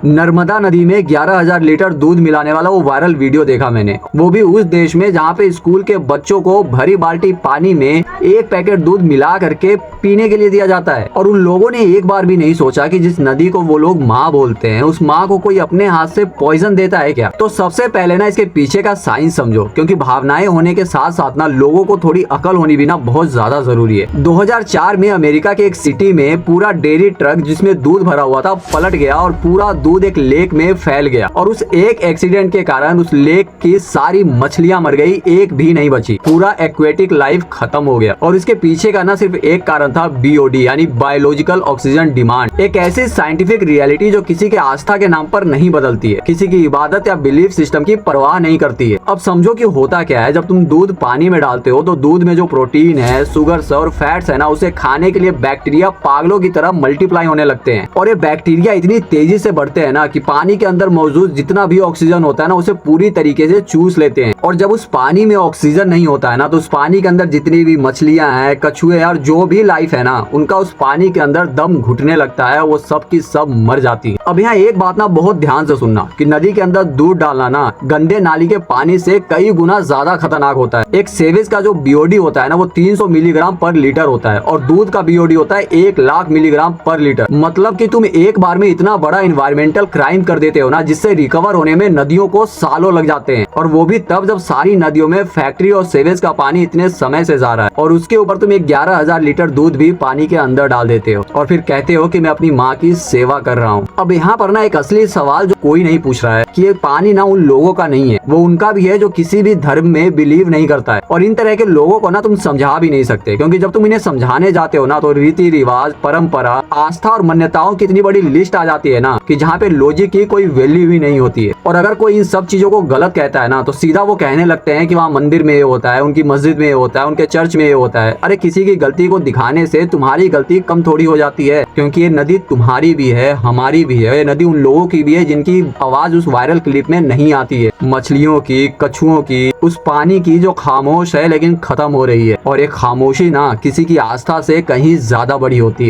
नर्मदा नदी में 11,000 लीटर दूध मिलाने वाला वो वायरल वीडियो देखा मैंने, वो भी उस देश में जहाँ पे स्कूल के बच्चों को भरी बाल्टी पानी में एक पैकेट दूध मिला करके पीने के लिए दिया जाता है। और उन लोगों ने एक बार भी नहीं सोचा कि जिस नदी को वो लोग माँ बोलते हैं, उस माँ को कोई अपने हाथ से पॉइजन देता है क्या। तो सबसे पहले ना इसके पीछे का साइंस समझो, क्योंकि भावनाएं होने के साथ साथ ना लोगों को थोड़ी अकल होनी भी ना बहुत ज्यादा जरूरी है। 2004 में अमेरिका के एक सिटी में पूरा डेयरी ट्रक जिसमें दूध भरा हुआ था पलट गया और पूरा दूध एक लेक में फैल गया। और उस एक एक्सीडेंट के कारण उस लेक की सारी मछलियां मर गई, एक भी नहीं बची, पूरा एक्वेटिक लाइफ खत्म हो गया। और इसके पीछे का ना सिर्फ एक कारण था, बीओडी यानी बायोलॉजिकल ऑक्सीजन डिमांड। एक ऐसी साइंटिफिक रियलिटी जो किसी के आस्था के नाम पर नहीं बदलती है, किसी की इबादत या बिलीफ सिस्टम की परवाह नहीं करती है। अब समझो कि होता क्या है, जब तुम दूध पानी में डालते हो तो दूध में जो प्रोटीन है, शुगर्स और फैट्स है ना, उसे खाने के लिए बैक्टीरिया पागलों की तरह मल्टीप्लाई होने लगते हैं। और ये बैक्टीरिया इतनी तेजी से बढ़ते हैं ना कि पानी के अंदर मौजूद जितना भी ऑक्सीजन होता है ना, उसे पूरी तरीके से चूस लेते हैं। और जब उस पानी में ऑक्सीजन नहीं होता है ना, तो उस पानी के अंदर जितनी भी मछलियां हैं, कछुए और जो भी लाइफ है ना, उनका उस पानी के अंदर दम घुटने लगता है, वो सब की सब मर जाती है। अब यहाँ एक बात ना बहुत ध्यान से सुनना कि नदी के अंदर दूध डालना ना गंदे नाली के पानी से कई गुना ज्यादा खतरनाक होता है। एक सेवेज का जो बीओडी होता है ना, वो 300 मिलीग्राम पर लीटर होता है और दूध का बीओडी होता है 1 लाख मिलीग्राम पर लीटर। मतलब कि तुम एक बार में इतना बड़ा इन्वायरमेंटल क्राइम कर देते हो ना, जिससे रिकवर होने में नदियों को सालों लग जाते हैं। और वो भी तब जब सारी नदियों में फैक्ट्री और सेवेज का पानी इतने समय से जा रहा है, और उसके ऊपर तुम 11,000 लीटर दूध भी पानी के अंदर डाल देते हो और फिर कहते हो कि मैं अपनी माँ की सेवा कर रहा हूँ। अब यहाँ पर ना एक असली सवाल जो कोई नहीं पूछ रहा है कि ये पानी ना उन लोगों का नहीं है, वो उनका भी है जो किसी भी धर्म में बिलीव नहीं करता है। और इन तरह के लोगों को ना तुम समझा भी नहीं सकते, क्योंकि जब तुम इन्हें समझाने जाते हो ना, तो रीति रिवाज, परंपरा, आस्था और मान्यताओं की इतनी बड़ी लिस्ट आ जाती है ना कि जहाँ पे लॉजिक की कोई वैल्यू ही नहीं होती है। और अगर कोई इन सब चीजों को गलत कहता है ना, तो सीधा वो कहने लगते हैं कि वहाँ मंदिर में ये होता है, उनकी मस्जिद में ये होता है, उनके चर्च में ये होता है। अरे किसी की गलती को दिखाने से तुम्हारी गलती कम थोड़ी हो जाती है, क्योंकि ये नदी तुम्हारी भी है, हमारी भी है। ये नदी उन लोगों की भी है जिनकी आवाज उस वायरल क्लिप में नहीं आती है, मछलियों की, कछुओं की, उस पानी की जो खामोश है लेकिन खत्म हो रही है। और एक खामोशी ना किसी की आस्था से कहीं ज्यादा बड़ी होती है।